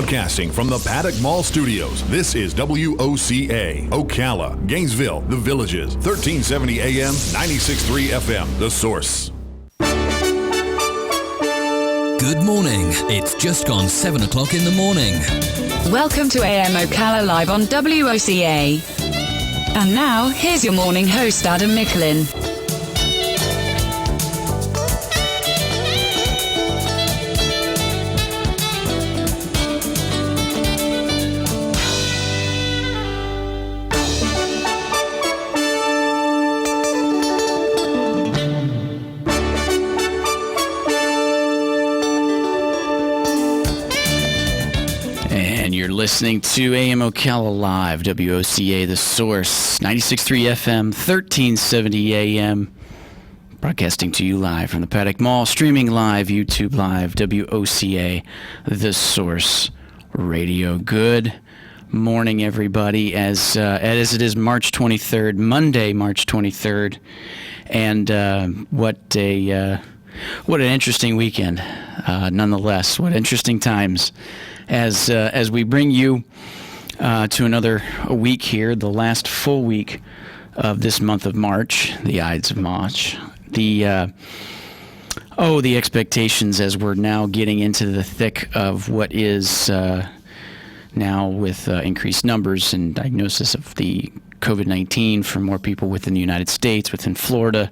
Broadcasting from the Paddock Mall Studios, this is WOCA, Ocala, Gainesville, The Villages, 1370 AM, 96.3 FM, The Source. Good morning. It's just gone 7 o'clock in the morning. Welcome to AM Ocala Live on WOCA. And now, here's your morning host, Adam Micklin. Listening to AM Ocala Live, WOCA, The Source, 96.3 FM, 1370 AM, broadcasting to you live from the Paddock Mall, streaming live, YouTube Live, WOCA, The Source Radio. Good morning, everybody, as it is March 23rd, Monday, March 23rd, and what an interesting weekend, nonetheless. What interesting times. As we bring you to another week here, the last full week of this month of March, the Ides of March, the expectations as we're now getting into the thick of what is now with increased numbers and diagnosis of the COVID-19 for more people within the United States, within Florida,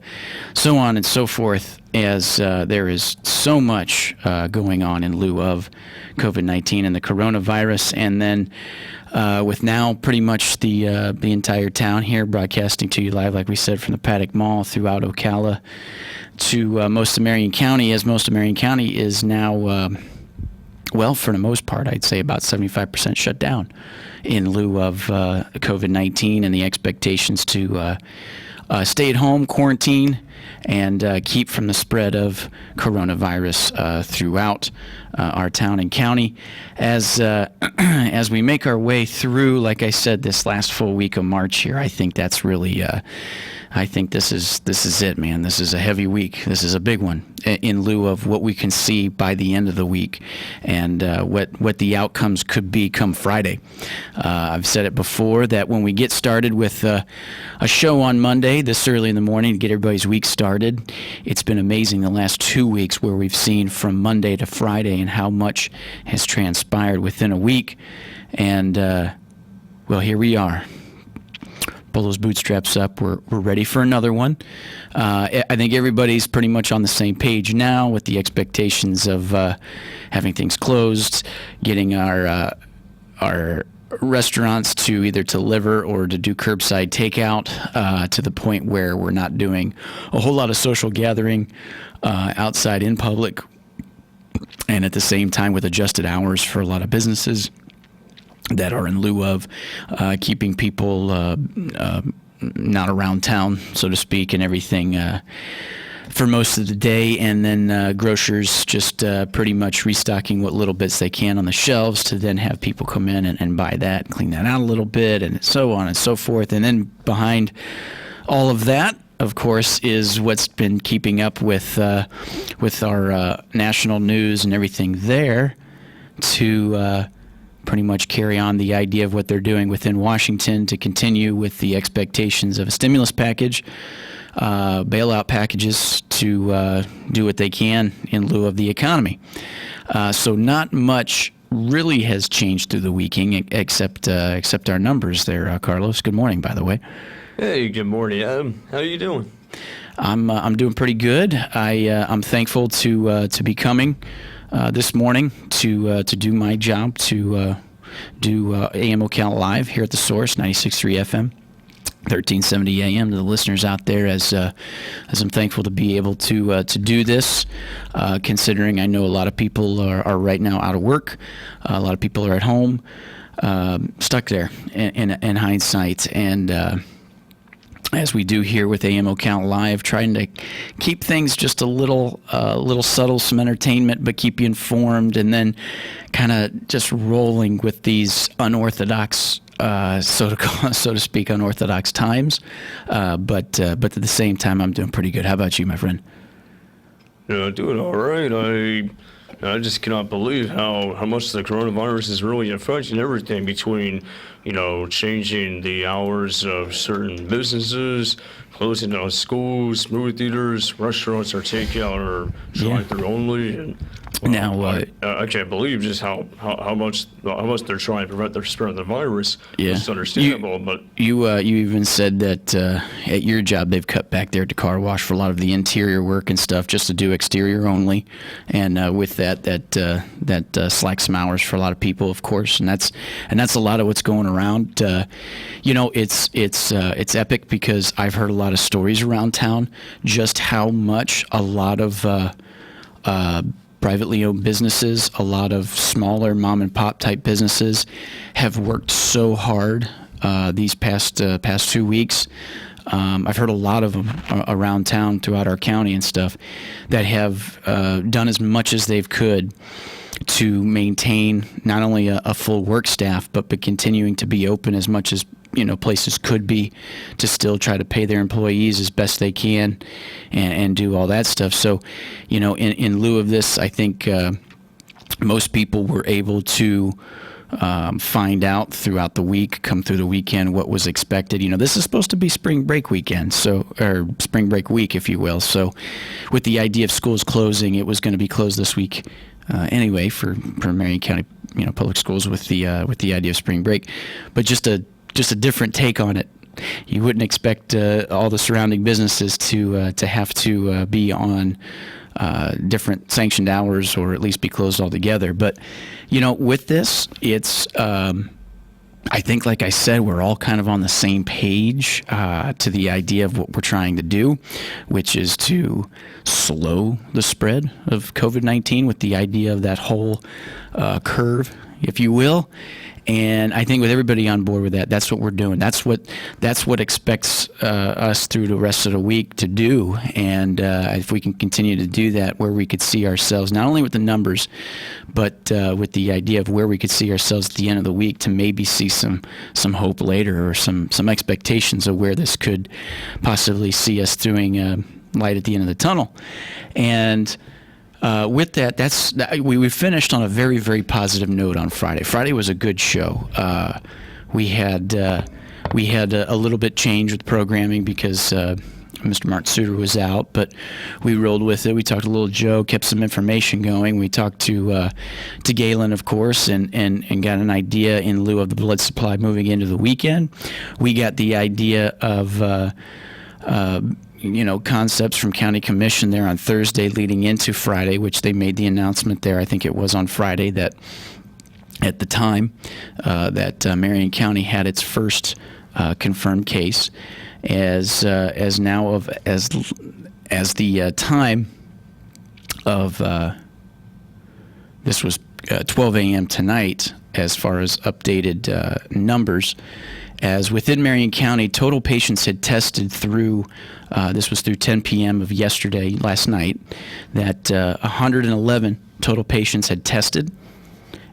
so on and so forth, as there is so much going on in lieu of COVID-19 and the coronavirus. And then with now pretty much the entire town here broadcasting to you live, like we said, from the Paddock Mall throughout Ocala to most of Marion County, as most of Marion County is now, well, for the most part, I'd say about 75% shut down in lieu of COVID-19 and the expectations to stay at home, quarantine, and keep from the spread of coronavirus throughout our town and county. As we make our way through, like I said, this last full week of March here, I think that's really, I think this is it, man. This is a heavy week. This is a big one in lieu of what we can see by the end of the week and what the outcomes could be come Friday. I've said it before that when we get started with a show on Monday, this early in the morning, to get everybody's week started, it's been amazing the last 2 weeks where we've seen from Monday to Friday and how much has transpired within a week. And, well, here we are. Pull those bootstraps up. We're ready for another one. I think everybody's pretty much on the same page now with the expectations of having things closed, getting our restaurants to either deliver or to do curbside takeout to the point where we're not doing a whole lot of social gathering outside in public, and at the same time with adjusted hours for a lot of businesses that are in lieu of keeping people not around town, so to speak, and everything for most of the day, and then grocers just pretty much restocking what little bits they can on the shelves to then have people come in and buy that, and clean that out a little bit, and so on and so forth. And then behind all of that, of course, is what's been keeping up with our national news and everything there to pretty much carry on the idea of what they're doing within Washington to continue with the expectations of a stimulus package, bailout packages to do what they can in lieu of the economy. So not much really has changed through the weekend except our numbers there, Carlos. Good morning, by the way. Hey, good morning, Adam. How are you doing? I'm doing pretty good. I'm thankful to be coming this morning to do my job, to do AM Ocala Live here at The Source, 96.3 FM, 1370 AM, to the listeners out there, as I'm thankful to be able to do this, considering I know a lot of people are right now out of work. A lot of people are at home, stuck there in hindsight, and as we do here with AM Ocala Live, trying to keep things just a little subtle, some entertainment, but keep you informed, and then kind of just rolling with these unorthodox, so to speak, unorthodox times. But at the same time, I'm doing pretty good. How about you, my friend? Yeah, doing all right. I just cannot believe how much the coronavirus is really affecting everything between, changing the hours of certain businesses, closing down schools, movie theaters, restaurants are takeout or drive-through only. And Now, I can't believe just how much they're trying to prevent the spread of the virus. Yeah. It's understandable, but you even said that at your job they've cut back there to car wash for a lot of the interior work and stuff, just to do exterior only, and with that slacks some hours for a lot of people, of course, and that's a lot of what's going around. It's epic because I've heard a lot of stories around town, just how much a lot of privately owned businesses, a lot of smaller mom and pop type businesses have worked so hard these past 2 weeks. I've heard a lot of them around town throughout our county and stuff that have done as much as they've could to maintain not only a full work staff, but continuing to be open as much as places could be, to still try to pay their employees as best they can and do all that stuff. So, in lieu of this, I think most people were able to find out throughout the week, come through the weekend, what was expected. This is supposed to be spring break weekend, or spring break week, if you will. So with the idea of schools closing, it was going to be closed this week anyway for Marion County public schools with the idea of spring break. But just a different take on it. You wouldn't expect all the surrounding businesses to have to be on different sanctioned hours, or at least be closed altogether. But with this, it's I think, like I said, we're all kind of on the same page to the idea of what we're trying to do, which is to slow the spread of COVID-19 with the idea of that whole curve, if you will. And I think with everybody on board with that, that's what we're doing. That's what expects us through the rest of the week to do. And if we can continue to do that, where we could see ourselves, not only with the numbers, but with the idea of where we could see ourselves at the end of the week, to maybe see some hope later, or some expectations of where this could possibly see us throwing light at the end of the tunnel. And with that, we finished on a very, very positive note on Friday. Friday was a good show. We had a little bit change with programming because Mr. Martin Suter was out, but we rolled with it. We talked to Little Joe, kept some information going. We talked to Galen, of course, and got an idea in lieu of the blood supply moving into the weekend. We got the idea of concepts from County Commission there on Thursday leading into Friday, which they made the announcement there. I think it was on Friday that at the time that Marion County had its first confirmed case, as the time of this was 12 a.m. tonight, as far as updated numbers. As within Marion County, total patients had tested through, this was through 10 p.m. of last night, that 111 total patients had tested,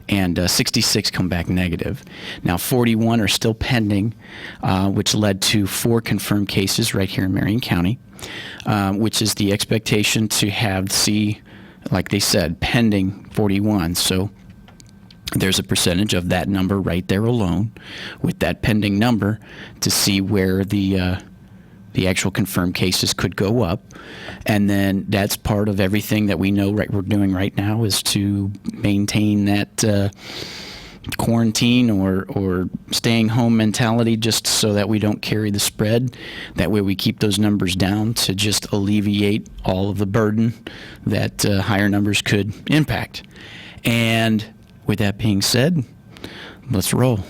and 66 come back negative. Now 41 are still pending, which led to 4 confirmed cases right here in Marion County, which is the expectation to see, like they said, pending 41. So there's a percentage of that number right there alone, with that pending number, to see where the actual confirmed cases could go up. And then that's part of everything that we know we're doing right now, is to maintain that quarantine or staying home mentality, just so that we don't carry the spread. That way we keep those numbers down, to just alleviate all of the burden that higher numbers could impact. And with that being said, let's roll.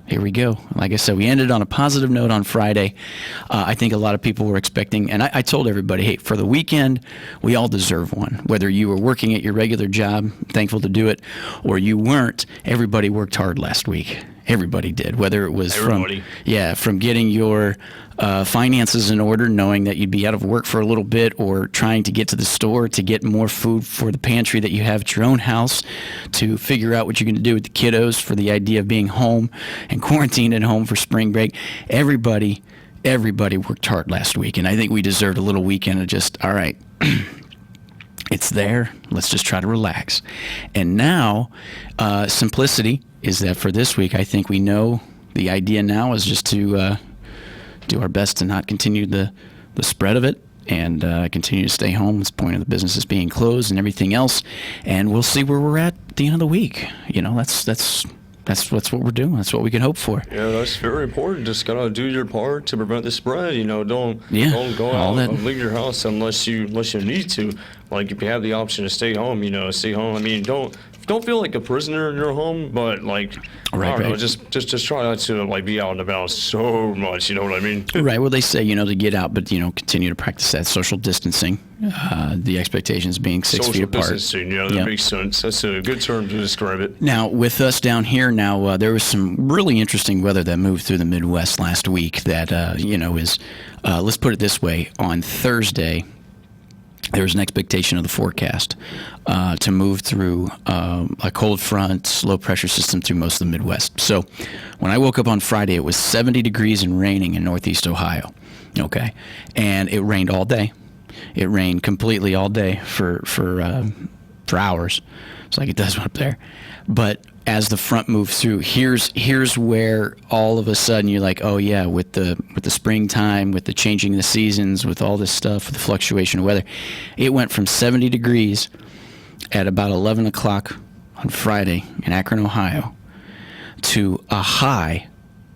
Here we go. Like I said, we ended on a positive note on Friday. I think a lot of people were expecting, and I told everybody, hey, for the weekend, we all deserve one. Whether you were working at your regular job, thankful to do it, or you weren't, everybody worked hard last week. Everybody did. Whether it was from getting your finances in order, knowing that you'd be out of work for a little bit, or trying to get to the store to get more food for the pantry that you have at your own house, to figure out what you're going to do with the kiddos for the idea of being home and quarantined at home for spring break. Everybody worked hard last week, and I think we deserved a little weekend of just, all right, It's there. Let's just try to relax. And now, simplicity is that for this week, I think we know the idea now is just to do our best to not continue the spread of it and continue to stay home. What's the point of the businesses being closed and everything else? And we'll see where we're at the end of the week. That's what we're doing. That's what we can hope for. Yeah, that's very important. Just gotta do your part to prevent the spread. Don't go out and leave your house unless you need to. Like if you have the option to stay home, stay home. I mean, don't feel like a prisoner in your home, but like just try not to be out and about so much. You know what I mean? Right. Well, they say to get out, but continue to practice that social distancing. The expectations being 6 feet apart. Social distancing. Yeah, that makes sense. That's a good term to describe it. Now, with us down here, there was some really interesting weather that moved through the Midwest last week. That is, let's put it this way: on Thursday, there was an expectation of the forecast to move through a cold front, low pressure system through most of the Midwest. So when I woke up on Friday, it was 70 degrees and raining in Northeast Ohio. Okay, and it rained all day. It rained completely all day for hours. It's like it does up there. But as the front moved through, here's where all of a sudden you're like, oh yeah, with the springtime, with the changing of the seasons, with all this stuff, with the fluctuation of weather, it went from 70 degrees at about 11 o'clock on Friday in Akron, Ohio, to a high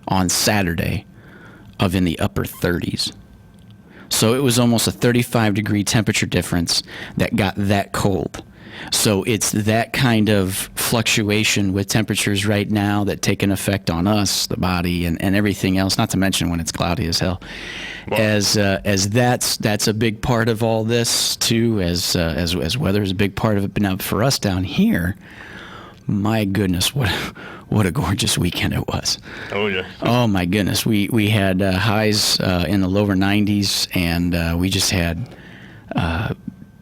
on Saturday of in the upper 30s. So it was almost a 35-degree temperature difference that got that cold. So it's that kind of fluctuation with temperatures right now that take an effect on us, the body, and everything else, not to mention when it's cloudy as hell. Wow. As that's a big part of all this, too, as weather is a big part of it. But now for us down here, my goodness, what a gorgeous weekend it was. Oh, yeah. Oh, my goodness. We had highs in the lower 90s, and we just had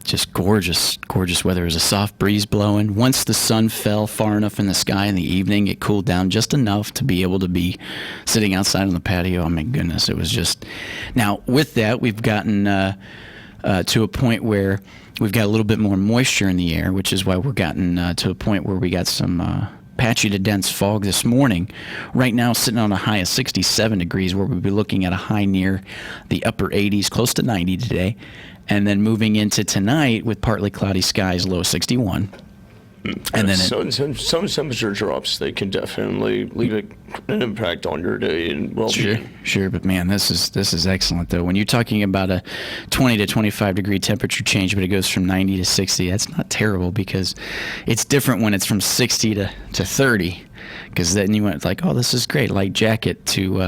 just gorgeous weather. There was a soft breeze blowing. Once the sun fell far enough in the sky in the evening, it cooled down just enough to be able to be sitting outside on the patio. Oh, my goodness. It was just... Now, with that, we've gotten to a point where we've got a little bit more moisture in the air, which is why we're gotten to a point where we got some patchy to dense fog this morning. Right now, sitting on a high of 67 degrees, where we'll be looking at a high near the upper 80s, close to 90 today. And then moving into tonight with partly cloudy skies, low 61. And then some temperature drops, they can definitely leave an impact on your day and well-being. Sure, but man, this is excellent though. When you're talking about a 20 to 25 degree temperature change, but it goes from 90 to 60, that's not terrible, because it's different when it's from 60 to 30, because then you went like, oh, this is great, light jacket, to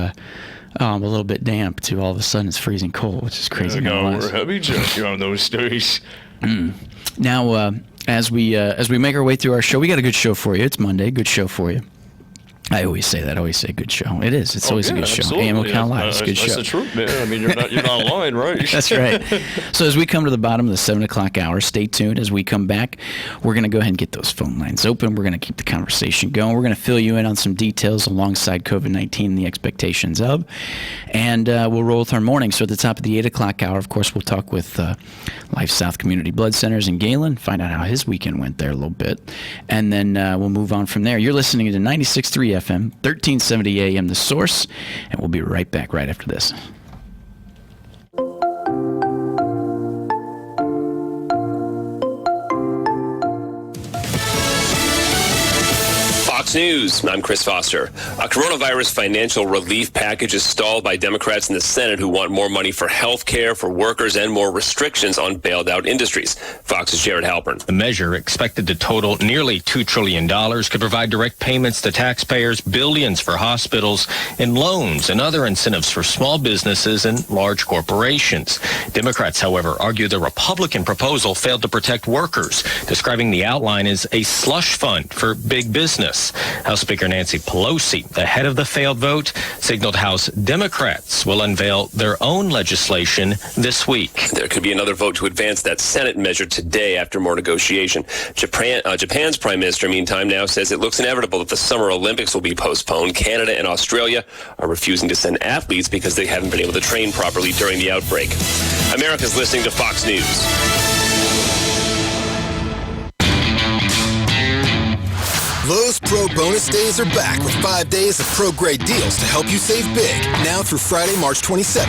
a little bit damp, to all of a sudden it's freezing cold, which is crazy. We're heavy jacket on those days. Now, as we make our way through our show, we got a good show for you. It's Monday, good show for you. I always say that. I always say good show. It is. It's always a good show. AM Ocala Live. It's a good show. That's the truth, man. I mean, you're not lying, right? That's right. So as we come to the bottom of the 7 o'clock hour, stay tuned. As we come back, we're going to go ahead and get those phone lines open. We're going to keep the conversation going. We're going to fill you in on some details alongside COVID-19 and the expectations of. And we'll roll with our morning. So at the top of the 8 o'clock hour, of course, we'll talk with Life South Community Blood Centers in Galen, find out how his weekend went there a little bit. And then we'll move on from there. You're listening to 96.3 FM, 1370 AM, The Source, and we'll be right back right after this. Fox News, I'm Chris Foster. A coronavirus financial relief package is stalled by Democrats in the Senate who want more money for health care for workers and more restrictions on bailed out industries. Fox's Jared Halpern. The measure, expected to total nearly $2 trillion, could provide direct payments to taxpayers, billions for hospitals, and loans and other incentives for small businesses and large corporations. Democrats, however, argue the Republican proposal failed to protect workers, describing the outline as a slush fund for big business. House Speaker Nancy Pelosi, the head of the failed vote, signaled House Democrats will unveil their own legislation this week. There could be another vote to advance that Senate measure today after more negotiation. Japan's prime minister, meantime, now says it looks inevitable that the Summer Olympics will be postponed. Canada and Australia are refusing to send athletes because they haven't been able to train properly during the outbreak. America's listening to Fox News. Pro Bonus Days are back with 5 days of pro-grade deals to help you save big, now through Friday, March 27th.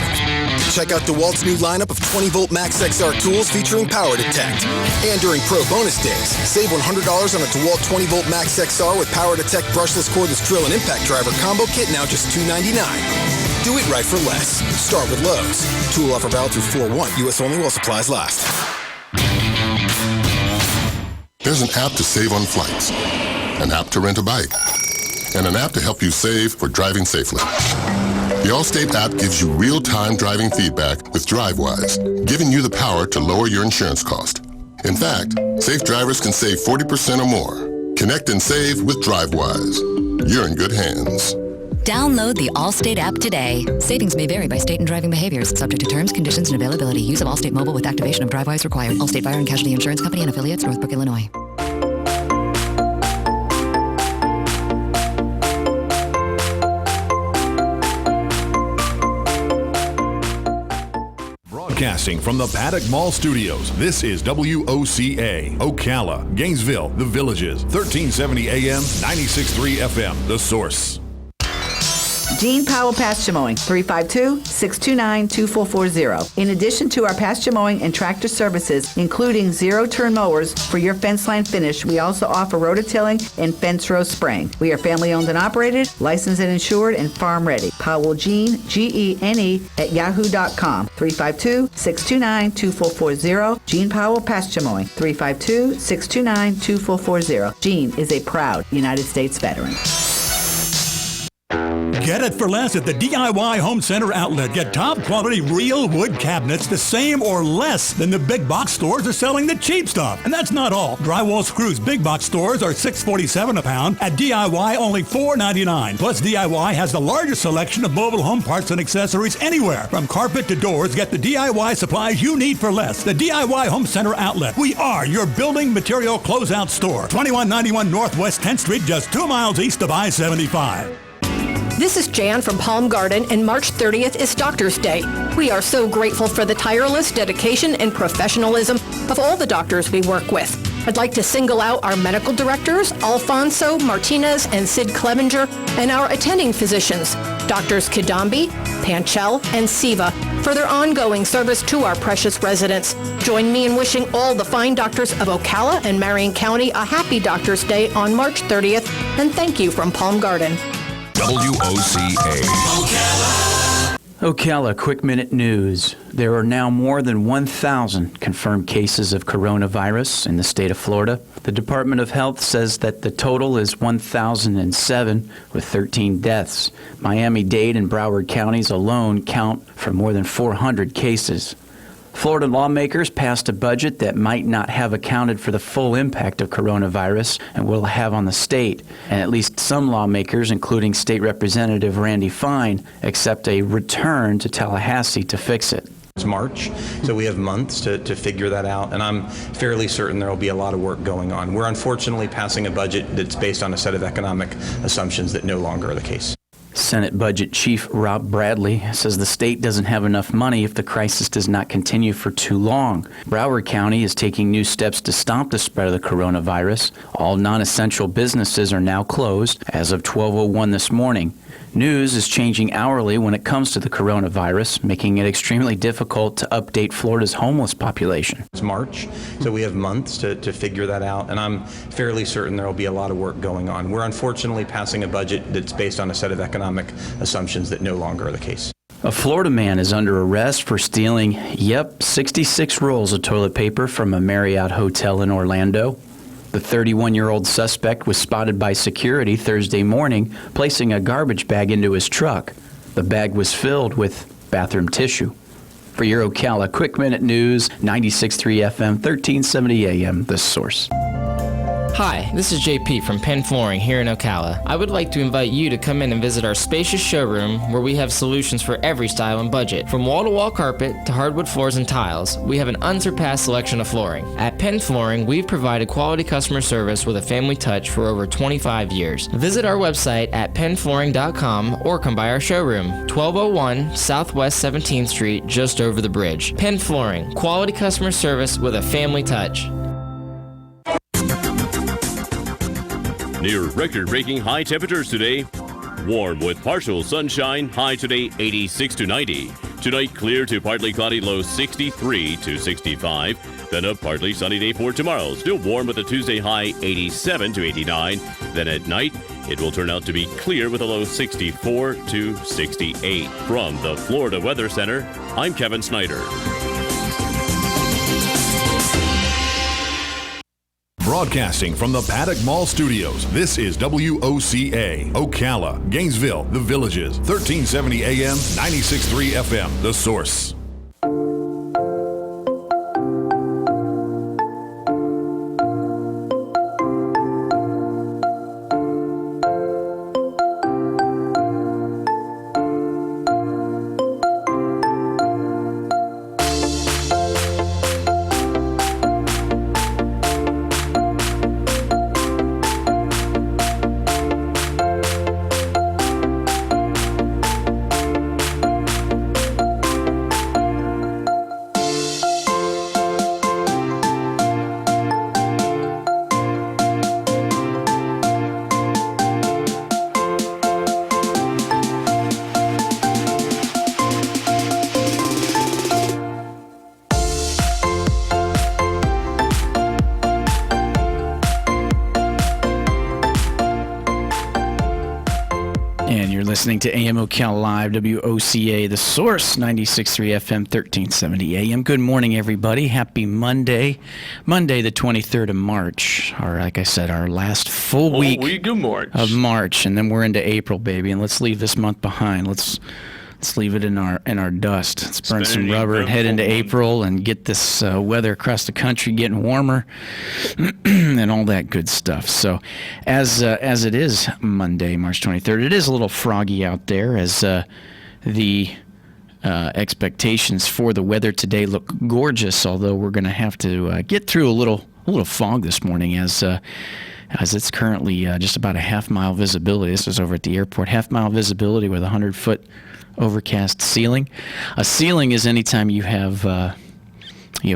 Check out DeWalt's new lineup of 20-volt Max XR tools featuring Power Detect. And during Pro Bonus Days, save $100 on a DeWalt 20-volt Max XR with Power Detect brushless cordless drill and impact driver combo kit, now just $299. Do it right for less. Start with Lowe's. Tool offer valid through 4/1. U.S. only while supplies last. There's an app to save on flights, an app to rent a bike, and an app to help you save for driving safely. The Allstate app gives you real-time driving feedback with DriveWise, giving you the power to lower your insurance cost. In fact, safe drivers can save 40% or more. Connect and save with DriveWise. You're in good hands. Download the Allstate app today. Savings may vary by state and driving behaviors. Subject to terms, conditions, and availability. Use of Allstate Mobile with activation of DriveWise required. Allstate Fire and Casualty Insurance Company and affiliates, Northbrook, Illinois. Broadcasting from the Paddock Mall Studios, this is WOCA, Ocala, Gainesville, The Villages, 1370 AM, 96.3 FM, The Source. Gene Powell Pasture Mowing, 352-629-2440. In addition to our pasture mowing and tractor services, including zero-turn mowers for your fence line finish, we also offer rototilling and fence row spraying. We are family-owned and operated, licensed and insured, and farm-ready. Powell Gene, Gene, at yahoo.com. 352-629-2440. Gene Powell Pasture Mowing, 352-629-2440. Gene is a proud United States veteran. Get it for less at the DIY Home Center outlet. Get top quality real wood cabinets the same or less than the big box stores are selling the cheap stuff. And that's not all. Drywall screws big box stores are $6.47 a pound. At DIY, only $4.99. Plus, DIY has the largest selection of mobile home parts and accessories anywhere. From carpet to doors, get the DIY supplies you need for less. The DIY Home Center outlet. We are your building material closeout store. 2191 Northwest 10th Street, just 2 miles east of I-75. This is Jan from Palm Garden, and March 30th is Doctor's Day. We are so grateful for the tireless dedication and professionalism of all the doctors we work with. I'd like to single out our medical directors, Alfonso Martinez and Sid Clevenger, and our attending physicians, Doctors Kidambi, Panchel, and Siva, for their ongoing service to our precious residents. Join me in wishing all the fine doctors of Ocala and Marion County a happy Doctor's Day on March 30th, and thank you from Palm Garden. WOCA. Ocala, quick minute news. There are now more than 1,000 confirmed cases of coronavirus in the state of Florida. The Department of Health says that the total is 1,007 with 13 deaths. Miami-Dade and Broward counties alone count for more than 400 cases. Florida lawmakers passed a budget that might not have accounted for the full impact of coronavirus and will have on the state. And at least some lawmakers, including State Representative Randy Fine, accept a return to Tallahassee to fix it. It's March, so we have months to figure that out, and I'm fairly certain there will be a lot of work going on. We're unfortunately passing a budget that's based on a set of economic assumptions that no longer are the case. Senate Budget Chief Rob Bradley says the state doesn't have enough money if the crisis does not continue for too long. Broward County is taking new steps to stop the spread of the coronavirus. All non-essential businesses are now closed as of 12:01 this morning. News is changing hourly when it comes to the coronavirus, making it extremely difficult to update Florida's homeless population. It's March, so we have months to figure that out, and I'm fairly certain there will be a lot of work going on. We're unfortunately passing a budget that's based on a set of economic assumptions that no longer are the case. A Florida man is under arrest for stealing, 66 rolls of toilet paper from a Marriott hotel in Orlando. The 31-year-old suspect was spotted by security Thursday morning placing a garbage bag into his truck. The bag was filled with bathroom tissue. For your Ocala Quick Minute News, 96.3 FM, 1370 AM, The Source. Hi, this is JP from Penn Flooring here in Ocala. I would like to invite you to come in and visit our spacious showroom where we have solutions for every style and budget. From wall-to-wall carpet to hardwood floors and tiles, we have an unsurpassed selection of flooring. At Penn Flooring, we've provided quality customer service with a family touch for over 25 years. Visit our website at pennflooring.com or come by our showroom, 1201 Southwest 17th Street, just over the bridge. Penn Flooring, quality customer service with a family touch. Near record-breaking high temperatures today. Warm with partial sunshine, high today 86 to 90. Tonight, clear to partly cloudy, low 63 to 65. Then a partly sunny day for tomorrow. Still warm with a Tuesday high 87 to 89. Then at night, it will turn out to be clear with a low 64 to 68. From the Florida Weather Center, I'm Kevin Snyder. Broadcasting from the Paddock Mall Studios, this is WOCA, Ocala, Gainesville, The Villages, 1370 AM, 96.3 FM, The Source. Listening to AM Ocala Live, WOCA, The Source, 96.3 FM, 1370 AM. Good morning, everybody. Happy Monday. Monday, the 23rd of March. Or, like I said, our last full week of March. And then we're into April, baby. And let's leave this month behind. Let's leave it in our dust. Let's burn some rubber and head into April and get this weather across the country getting warmer and all that good stuff. So as it is Monday, March 23rd, it is a little froggy out there as the expectations for the weather today look gorgeous, although we're going to have to get through a little fog this morning as it's currently just about a half-mile visibility. This is over at the airport. Half-mile visibility with 100-foot overcast ceiling. A ceiling is anytime you have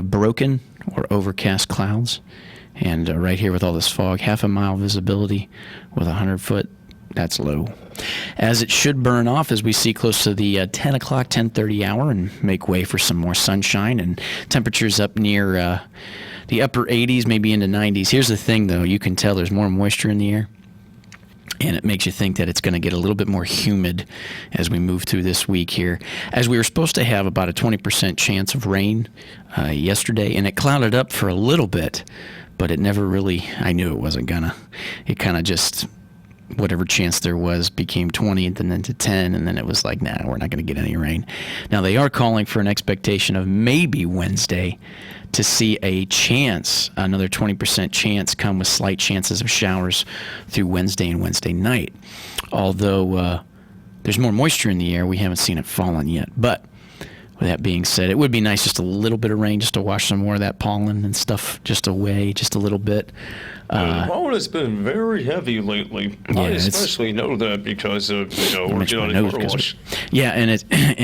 broken or overcast clouds. And right here with all this fog, half a mile visibility with 100-foot, that's low. As it should burn off as we see close to the 10 o'clock, 10:30 hour and make way for some more sunshine and temperatures up near the upper 80s, maybe into 90s. Here's the thing, though. You can tell there's more moisture in the air. And it makes you think that it's going to get a little bit more humid as we move through this week here. As we were supposed to have about a 20% chance of rain yesterday, and it clouded up for a little bit, but it never really, I knew it wasn't gonna. It kind of just, whatever chance there was became 20 and then to 10, and then it was like, nah, we're not going to get any rain. Now, they are calling for an expectation of maybe Wednesday to see a chance, another 20% chance come with slight chances of showers through Wednesday and Wednesday night. Although there's more moisture in the air, we haven't seen it falling yet. But with that being said, it would be nice just a little bit of rain just to wash some more of that pollen and stuff just away, just a little bit. Pollen has been very heavy lately. Yeah, I especially know that because of working on a car wash. Yeah, and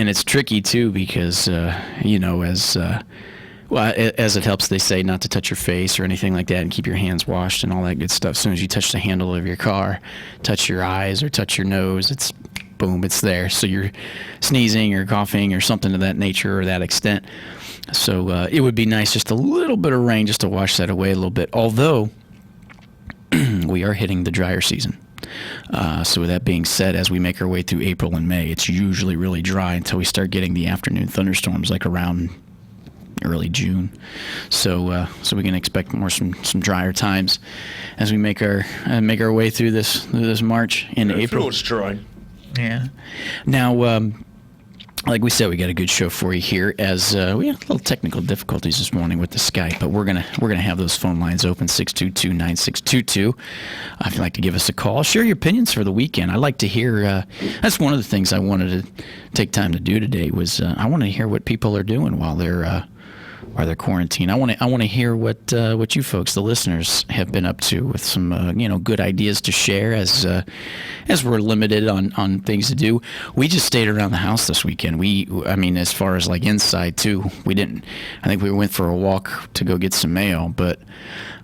it's tricky too because as it helps, they say not to touch your face or anything like that and keep your hands washed and all that good stuff. As soon as you touch the handle of your car, touch your eyes or touch your nose, it's boom, it's there. So you're sneezing or coughing or something of that nature or that extent. So it would be nice just a little bit of rain just to wash that away a little bit. Although we are hitting the drier season. So with that being said, as we make our way through April and May, it's usually really dry until we start getting the afternoon thunderstorms like around early June. So we can expect some drier times as we make our way through this March in April. It's dry. Yeah. Now, like we said, we got a good show for you here. As we had little technical difficulties this morning with the Skype, but we're gonna have those phone lines open 622-9622. If you'd like to give us a call, share your opinions for the weekend. I'd like to hear. That's one of the things I wanted to take time to do today. Was I want to hear what people are doing while they're they're quarantined. I want to hear what you folks, the listeners, have been up to with some good ideas to share as we're limited on things to do. We just stayed around the house this weekend. As far as like inside too, we didn't. I think we went for a walk to go get some mail, but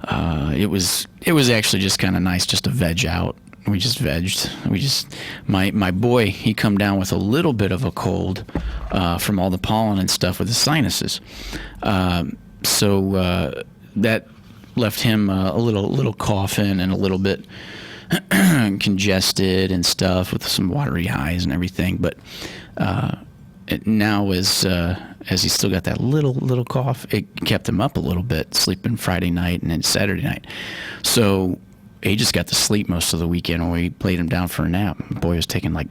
it was actually just kind of nice just to veg out. We just vegged. My boy, he come down with a little bit of a cold from all the pollen and stuff with his sinuses. So that left him a little coughing and a little bit congested and stuff with some watery eyes and everything. But now as he's still got that little cough, it kept him up a little bit, sleeping Friday night and then Saturday night. So he just got to sleep most of the weekend when we laid him down for a nap. The boy was taking like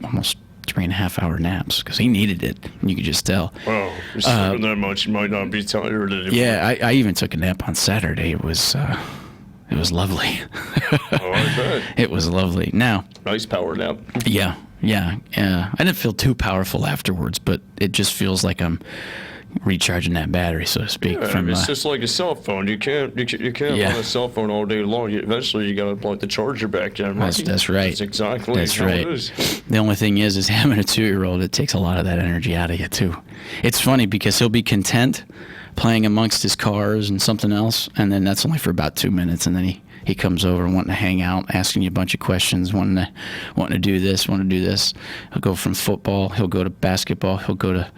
almost 3.5 hour naps because he needed it. You could just tell. Well, you're sleeping that much, you might not be tired anymore. Yeah, I even took a nap on Saturday. It was lovely. Oh, I bet. It was lovely. Now, nice power nap. Yeah. I didn't feel too powerful afterwards, but it just feels like I'm recharging that battery, so to speak. Yeah, it's just like a cell phone. You can't run a cell phone all day long. Eventually, you got to plug the charger back in. Right? That's right. That's exactly how it is. The only thing is having a 2-year-old, it takes a lot of that energy out of you too. It's funny because he'll be content playing amongst his cars and something else, and then that's only for about 2 minutes, and then he comes over wanting to hang out, asking you a bunch of questions, wanting to do this, want to do this. He'll go from football, he'll go to basketball, he'll go to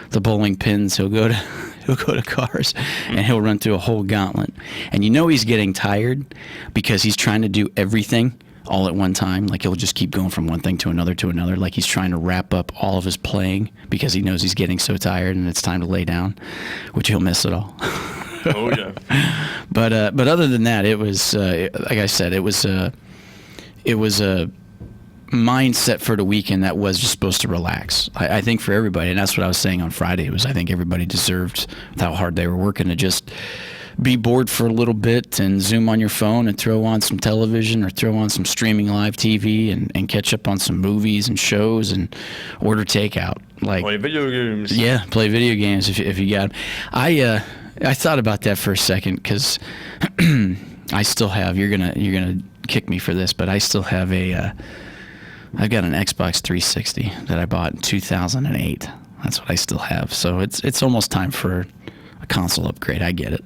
the bowling pins, he'll go to cars, and he'll run through a whole gauntlet. And he's getting tired because he's trying to do everything all at one time. Like he'll just keep going from one thing to another, like he's trying to wrap up all of his playing because he knows he's getting so tired and it's time to lay down, which he'll miss it all. Oh yeah. But other than that, it was like I said, it was a mindset for the weekend that was just supposed to relax. I think for everybody, and that's what I was saying on Friday. I think everybody deserved, with how hard they were working, to just be bored for a little bit and zoom on your phone and throw on some television or throw on some streaming live TV and catch up on some movies and shows and order takeout. Like play video games. Yeah, play video games if you got them. I thought about that for a second because I still have. You're gonna kick me for this, but I still have I've got an Xbox 360 that I bought in 2008. That's what I still have. So it's almost time for a console upgrade. I get it.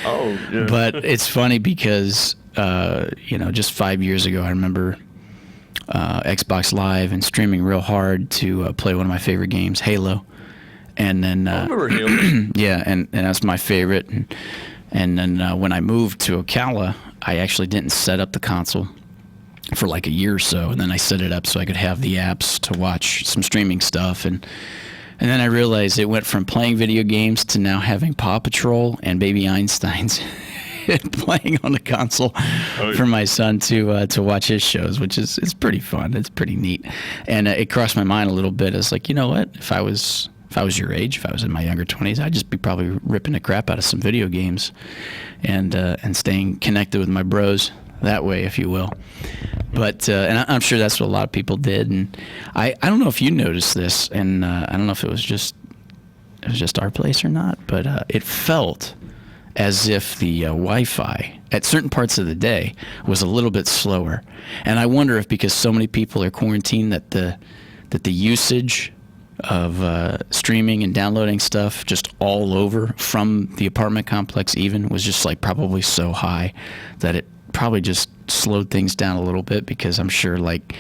Oh, yeah. But it's funny because just 5 years ago, I remember Xbox Live and streaming real hard to play one of my favorite games, Halo. And then I remember Halo. Yeah, and that's my favorite. And then when I moved to Ocala, I actually didn't set up the console for like a year or so, and then I set it up so I could have the apps to watch some streaming stuff, and then I realized it went from playing video games to now having Paw Patrol and Baby Einstein's playing on the console for my son to watch his shows, which is pretty fun. It's pretty neat, and it crossed my mind a little bit. It's like, you know what? If I was your age, if I was in my younger 20s, I'd just be probably ripping the crap out of some video games, and staying connected with my bros that way, if you will. But and I'm sure that's what a lot of people did. And I don't know if you noticed this, and I don't know if it was just our place or not, but it felt as if the Wi-Fi at certain parts of the day was a little bit slower. And I wonder if because so many people are quarantined that the usage of streaming and downloading stuff just all over from the apartment complex even was just like probably so high that it probably just slowed things down a little bit, because I'm sure like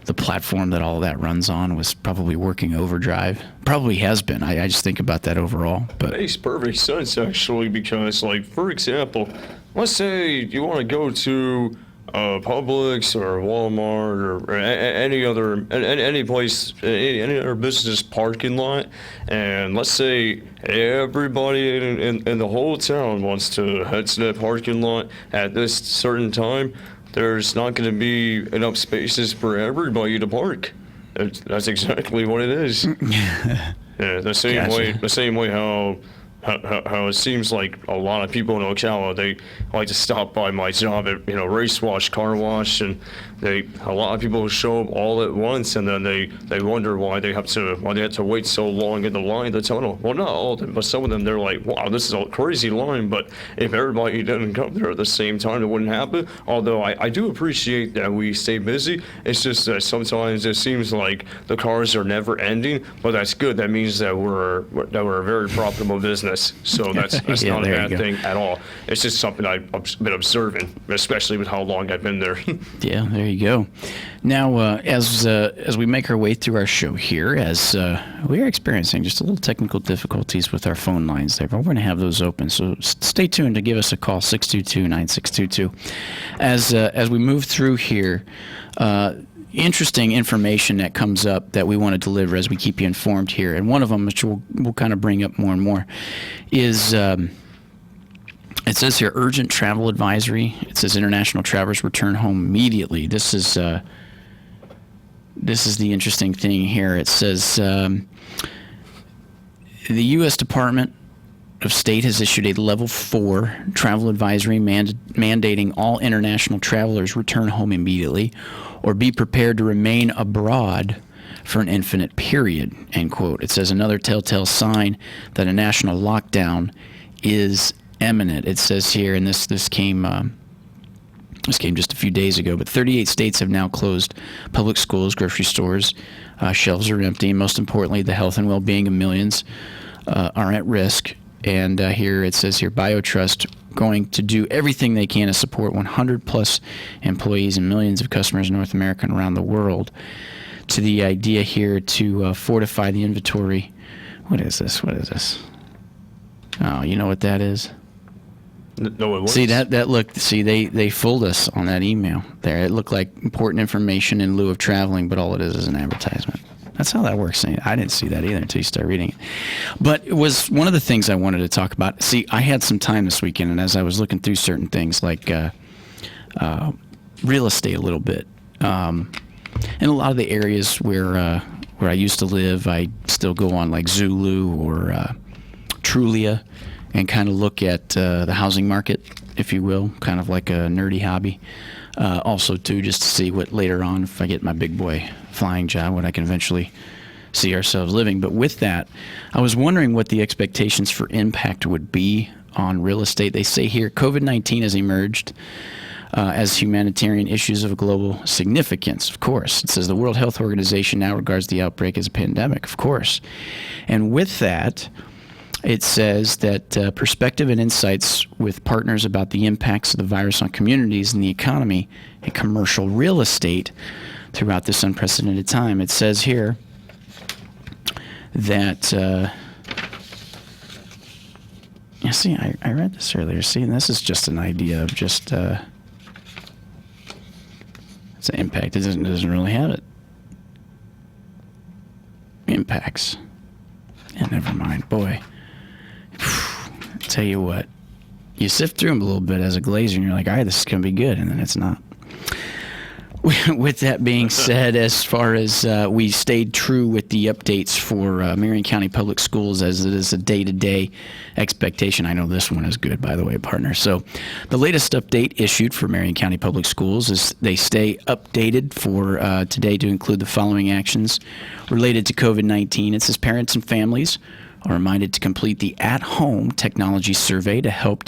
the platform that all of that runs on was probably working overdrive. Probably has been. I just think about that overall. But it makes perfect sense actually, because like, for example, let's say you want to go to Publix or Walmart or any place, any other business parking lot, and let's say everybody in the whole town wants to head to that parking lot at this certain time. There's not going to be enough spaces for everybody to park. That's exactly what it is. Yeah, the same way how how it seems like a lot of people in Ocala, they like to stop by my job at, race wash, car wash, and a lot of people show up all at once, and then they wonder why they have to wait so long in the line to tunnel. Well, not all of them, but some of them, they're like, wow, this is a crazy line, but if everybody didn't come there at the same time, it wouldn't happen. Although I do appreciate that we stay busy. It's just that sometimes it seems like the cars are never ending, but that's good. That means that we're a very profitable business. So that's Yeah, not a there bad you go. thing at all. It's just something I've been observing, especially with how long I've been there. Yeah, there you go. Now, as we make our way through our show here, as we are experiencing just a little technical difficulties with our phone lines there, but we're going to have those open. So stay tuned to give us a call, 622-9622. As we move through here, interesting information that comes up that we want to deliver as we keep you informed here. And one of them, which we'll kind of bring up more and more, is it says here, urgent travel advisory. It says international travelers return home immediately. This is the interesting thing here. It says the U.S. Department of State has issued a level 4 travel advisory mandating all international travelers return home immediately or be prepared to remain abroad for an infinite period, end quote. It says another telltale sign that a national lockdown is imminent. It says here, and this came just a few days ago, but 38 states have now closed public schools, grocery stores, shelves are empty, and most importantly, the health and well-being of millions are at risk. And here it says here, BioTrust going to do everything they can to support 100 plus employees and millions of customers in North America and around the world. To the idea here to fortify the inventory. What is this? Oh, you know what that is? No, it was. See that looked. See, they fooled us on that email there. It looked like important information in lieu of traveling, but all it is an advertisement. That's how that works. I didn't see that either until you start reading it. But it was one of the things I wanted to talk about. See, I had some time this weekend, and as I was looking through certain things like real estate a little bit, in a lot of the areas where I used to live, I still go on like Zulu or Trulia and kind of look at the housing market, if you will, kind of like a nerdy hobby. Also, too, just to see what later on, if I get my big boy flying job, what I can eventually see ourselves living. But with that, I was wondering what the expectations for impact would be on real estate. They say here COVID-19 has emerged as humanitarian issues of global significance, of course. It says the World Health Organization now regards the outbreak as a pandemic, of course. And with that, it says that perspective and insights with partners about the impacts of the virus on communities and the economy and commercial real estate throughout this unprecedented time. It says here that, see, I read this earlier. See, and this is just an idea of just, it's an impact. It doesn't really have it. Impacts. Yeah, never mind. Boy. Tell you what, you sift through them a little bit as a glazer, and you're like, all right, this is going to be good, and then it's not. With that being said, as far as we stayed true with the updates for Marion County Public Schools, as it is a day-to-day expectation. I know this one is good, by the way, partner. So the latest update issued for Marion County Public Schools is they stay updated for today to include the following actions related to COVID-19. It says parents and families are reminded to complete the at-home technology survey to help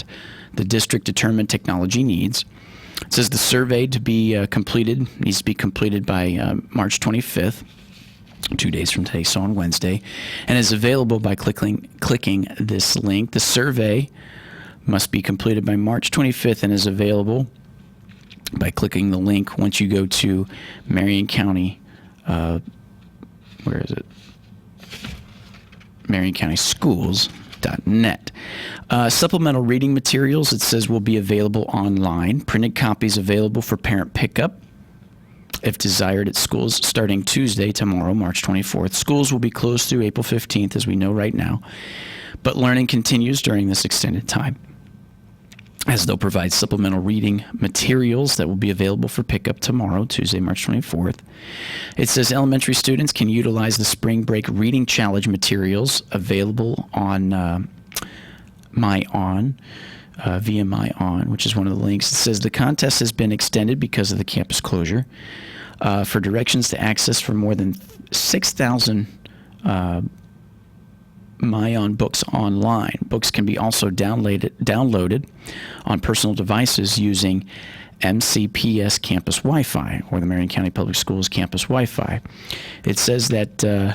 the district determine technology needs. It says the survey needs to be completed by March 25th, 2 days from today, so on Wednesday, and is available by clicking this link. The survey must be completed by March 25th and is available by clicking the link once you go to Marion County, where is it? MarionCountySchools.net. Supplemental reading materials, it says, will be available online. Printed copies available for parent pickup, if desired, at schools starting Tuesday, tomorrow, March 24th. Schools will be closed through April 15th, as we know right now, but learning continues during this extended time, as they'll provide supplemental reading materials that will be available for pickup tomorrow, Tuesday, March 24th. It says elementary students can utilize the Spring Break Reading Challenge materials available on MyOn, via MyOn, which is one of the links. It says the contest has been extended because of the campus closure for directions to access for more than 6,000 MyOn books online. Books can be also downloaded on personal devices using MCPS campus Wi-Fi, or the Marion County Public Schools campus Wi-Fi. It says that the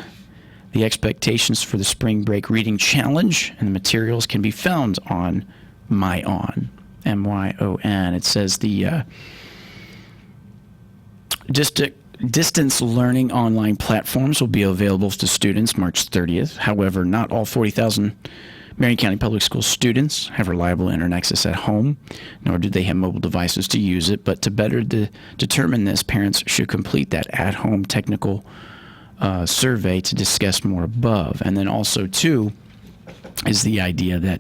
expectations for the Spring Break Reading Challenge and the materials can be found on MyOn, MYON. It says the distance learning online platforms will be available to students March 30th. However, not all 40,000 Marion County Public School students have reliable internet access at home, nor do they have mobile devices to use it. But to better determine this, parents should complete that at-home technical survey to discuss more above. And then also, too, is the idea that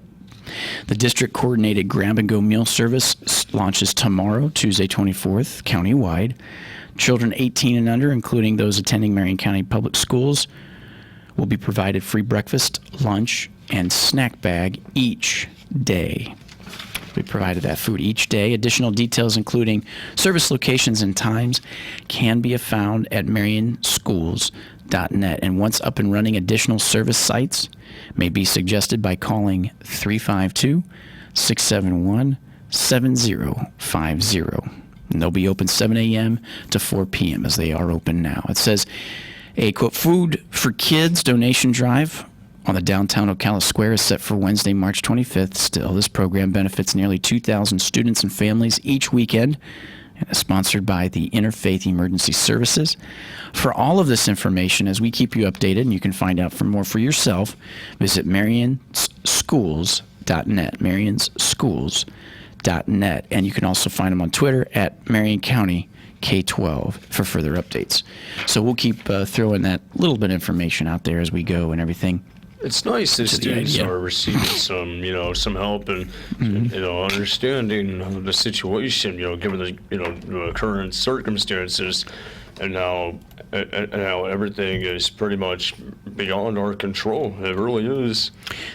the district-coordinated grab-and-go meal service launches tomorrow, Tuesday 24th, countywide. Children 18 and under, including those attending Marion County Public Schools, will be provided free breakfast, lunch, and snack bag each day. We provided that food each day. Additional details, including service locations and times, can be found at marionschools.net. And once up and running, additional service sites may be suggested by calling 352-671-7050. And they'll be open 7 a.m. to 4 p.m. as they are open now. It says a, quote, food for kids donation drive on the downtown Ocala Square is set for Wednesday, March 25th. Still, this program benefits nearly 2,000 students and families each weekend and is sponsored by the Interfaith Emergency Services. For all of this information, as we keep you updated, and you can find out more for yourself, visit marionschools.net, marionschools.net, and you can also find them on Twitter at Marion County K-12 for further updates. So we'll keep throwing that little bit of information out there as we go and everything. It's nice that students are receiving some help and, understanding the situation, given the current circumstances and how everything is pretty much beyond our control. It really is.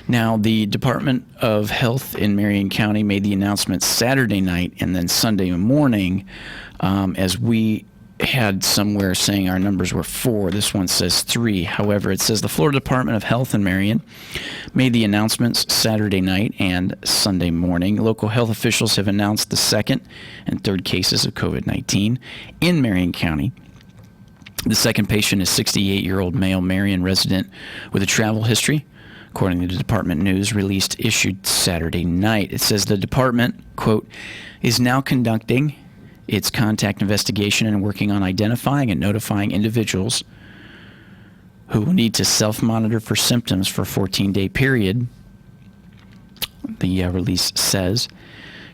Now, the Department of Health in Marion County made the announcement Saturday night and then Sunday morning, as we had somewhere saying our numbers were 4. This one says 3. However, it says the Florida Department of Health in Marion made the announcements Saturday night and Sunday morning. Local health officials have announced the second and third cases of COVID-19 in Marion County. The second patient is 68-year-old male Marion resident with a travel history, according to the department news released issued Saturday night. It says the department, quote, is now conducting its contact investigation and working on identifying and notifying individuals who will need to self-monitor for symptoms for a 14-day period. The release says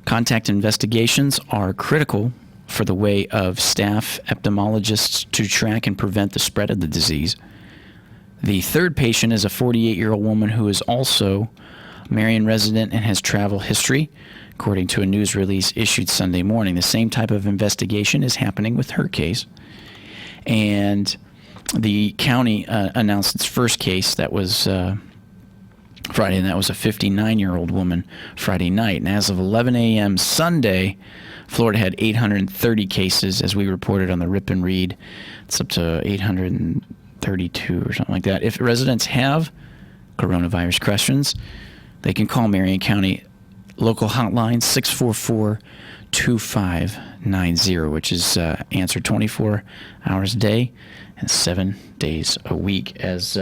contact investigations are critical for the way of staff epidemiologists to track and prevent the spread of the disease. The third patient is a 48-year-old woman who is also a Marion resident and has travel history, according to a news release issued Sunday morning. The same type of investigation is happening with her case. And the county announced its first case. That was Friday, and that was a 59-year-old woman Friday night. And as of 11 a.m. Sunday, Florida had 830 cases, as we reported on the Rip and Read. It's up to 832 or something like that. If residents have coronavirus questions, they can call Marion County local hotline 644-2590, which is answered 24 hours a day and 7 days a week. As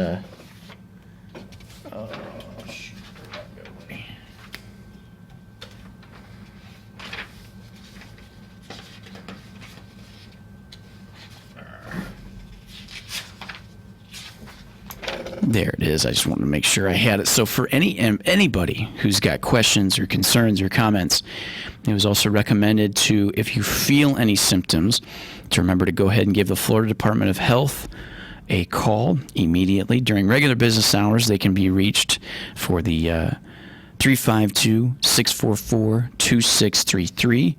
there it is. I just wanted to make sure I had it. So for anybody who's got questions or concerns or comments, it was also recommended to, if you feel any symptoms, to remember to go ahead and give the Florida Department of Health a call immediately. During regular business hours, they can be reached for the 352-644-2633.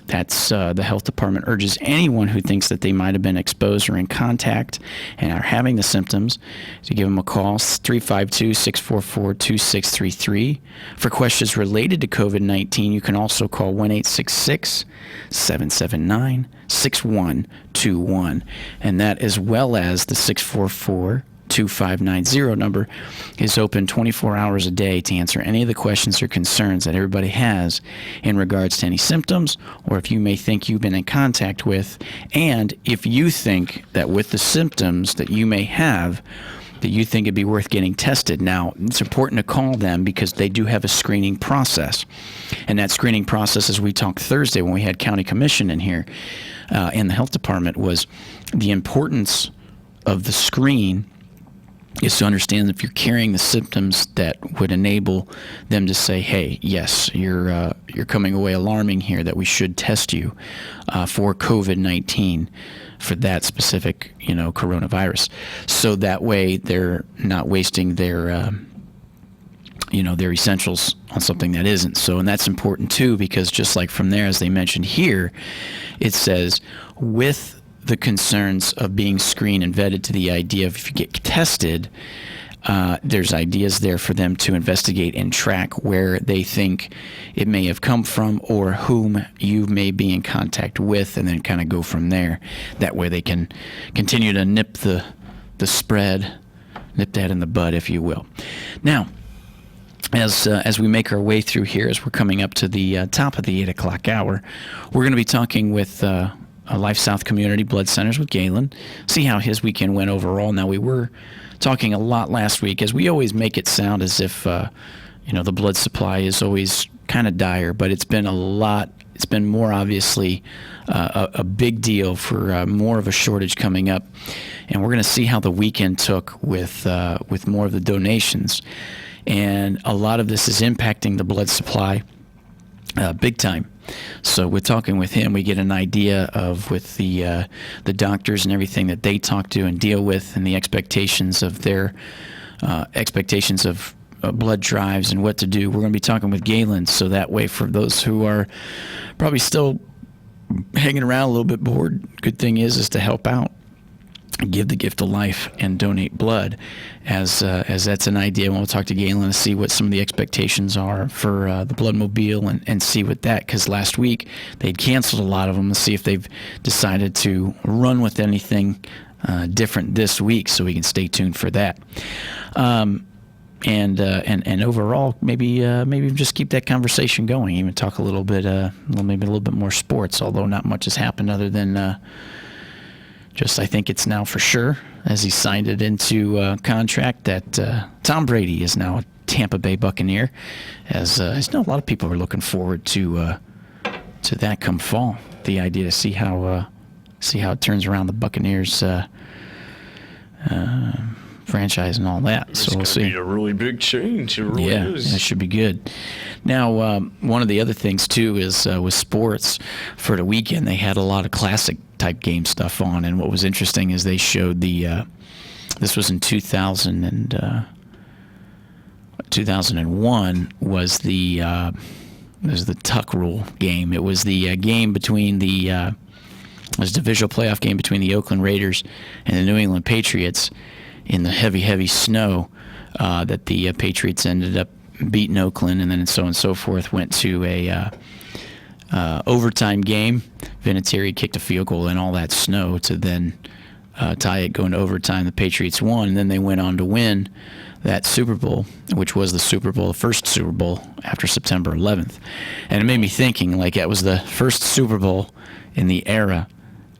That's the health department urges anyone who thinks that they might have been exposed or in contact and are having the symptoms to give them a call, 352-644-2633. For questions related to COVID-19, you can also call 1-866-779-6121. And that, as well as the 644-2590 number, is open 24 hours a day to answer any of the questions or concerns that everybody has in regards to any symptoms, or if you may think you've been in contact with, and if you think that with the symptoms that you may have, that you think it'd be worth getting tested. Now, it's important to call them because they do have a screening process. And that screening process, as we talked Thursday when we had County Commission in here in the health department, was the importance of the screen is to understand if you're carrying the symptoms that would enable them to say, hey, yes, you're coming away alarming here, that we should test you for COVID-19 for that specific, coronavirus. So that way they're not wasting their essentials on something that isn't. So, and that's important too, because just like from there, as they mentioned here, it says with the concerns of being screened and vetted to the idea of if you get tested, there's ideas there for them to investigate and track where they think it may have come from or whom you may be in contact with, and then kind of go from there. That way they can continue to nip the spread, nip that in the bud, if you will. Now, as we make our way through here, as we're coming up to the top of the 8 o'clock hour, we're going to be talking with Life South Community Blood Centers with Galen, see how his weekend went overall. Now, we were talking a lot last week, as we always make it sound as if, the blood supply is always kind of dire, but it's been a lot. It's been more obviously a big deal for more of a shortage coming up. And we're going to see how the weekend took with more of the donations. And a lot of this is impacting the blood supply big time. So we're talking with him. We get an idea of with the doctors and everything that they talk to and deal with, and the expectations of their blood drives and what to do. We're going to be talking with Galen, so that way for those who are probably still hanging around a little bit bored, good thing is to help out. Give the gift of life and donate blood, as that's an idea. We'll talk to Galen to see what some of the expectations are for the Bloodmobile and see what that, because last week they'd canceled a lot of them, to see if they've decided to run with anything different this week, so we can stay tuned for that. And overall, maybe just keep that conversation going. Even talk a little bit, maybe a little bit more sports, although not much has happened other than. I think it's now for sure, as he signed it into contract, that Tom Brady is now a Tampa Bay Buccaneer. As I know, a lot of people are looking forward to that come fall. The idea to see how it turns around the Buccaneers franchise and all that. So we'll see. It's going to be a really big change. It really is. Yeah, it should be good. Now, one of the other things too is with sports for the weekend, they had a lot of classic type game stuff on, and what was interesting is they showed this was in 2001 was the Tuck Rule game. It was the game between it was a divisional playoff game between the Oakland Raiders and the New England Patriots in the heavy snow that the Patriots ended up beating Oakland, and then so on and so forth, went to a overtime game. Vinatieri kicked a field goal in all that snow to then tie it, going to overtime. The Patriots won, and then they went on to win that Super Bowl, which was the first Super Bowl after September 11th. And it made me thinking, like, that was the first Super Bowl in the era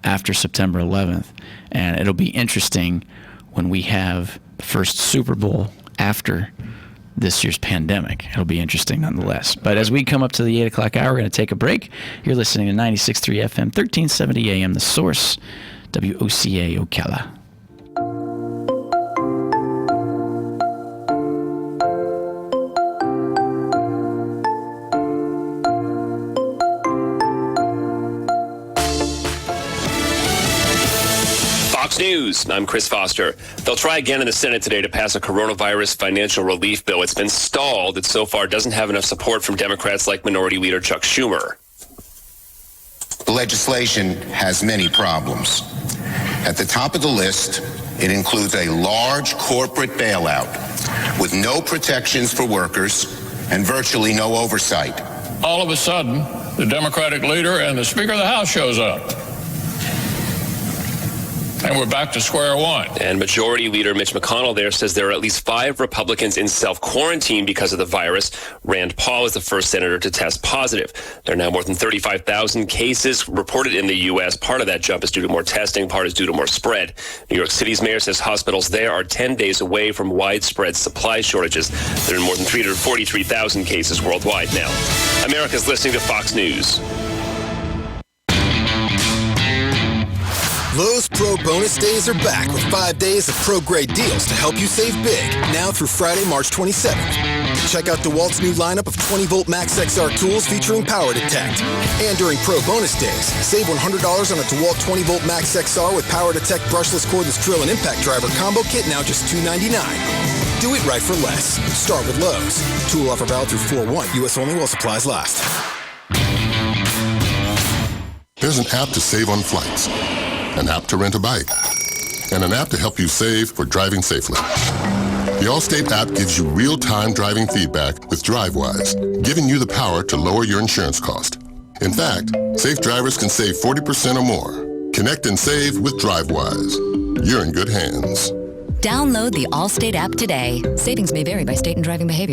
after September 11th. And it'll be interesting when we have the first Super Bowl after this year's pandemic. It'll be interesting nonetheless. But as we come up to the 8 o'clock hour, we're going to take a break. You're listening to 96.3 FM, 1370 AM, The Source, WOCA Ocala. News. I'm Chris Foster. They'll try again in the Senate today to pass a coronavirus financial relief bill. It's been stalled. It so far doesn't have enough support from Democrats like Minority Leader Chuck Schumer. The legislation has many problems. At the top of the list, it includes a large corporate bailout with no protections for workers and virtually no oversight. All of a sudden, the Democratic leader and the Speaker of the House shows up. And we're back to square one. And Majority Leader Mitch McConnell there says there are at least 5 Republicans in self-quarantine because of the virus. Rand Paul is the first senator to test positive. There are now more than 35,000 cases reported in the U.S. Part of that jump is due to more testing, part is due to more spread. New York City's mayor says hospitals there are 10 days away from widespread supply shortages. There are more than 343,000 cases worldwide now. America's listening to Fox News. Lowe's Pro Bonus Days are back with 5 days of pro-grade deals to help you save big, now through Friday, March 27th. Check out DeWalt's new lineup of 20-volt Max XR tools featuring Power Detect. And during Pro Bonus Days, save $100 on a DeWalt 20-volt Max XR with Power Detect brushless cordless drill and impact driver combo kit, now just $299. Do it right for less. Start with Lowe's. Tool offer valid through 4/1. U.S. only while supplies last. There's an app to save on flights, an app to rent a bike, and an app to help you save for driving safely. The Allstate app gives you real-time driving feedback with DriveWise, giving you the power to lower your insurance cost. In fact, safe drivers can save 40% or more. Connect and save with DriveWise. You're in good hands. Download the Allstate app today. Savings may vary by state and driving behavior.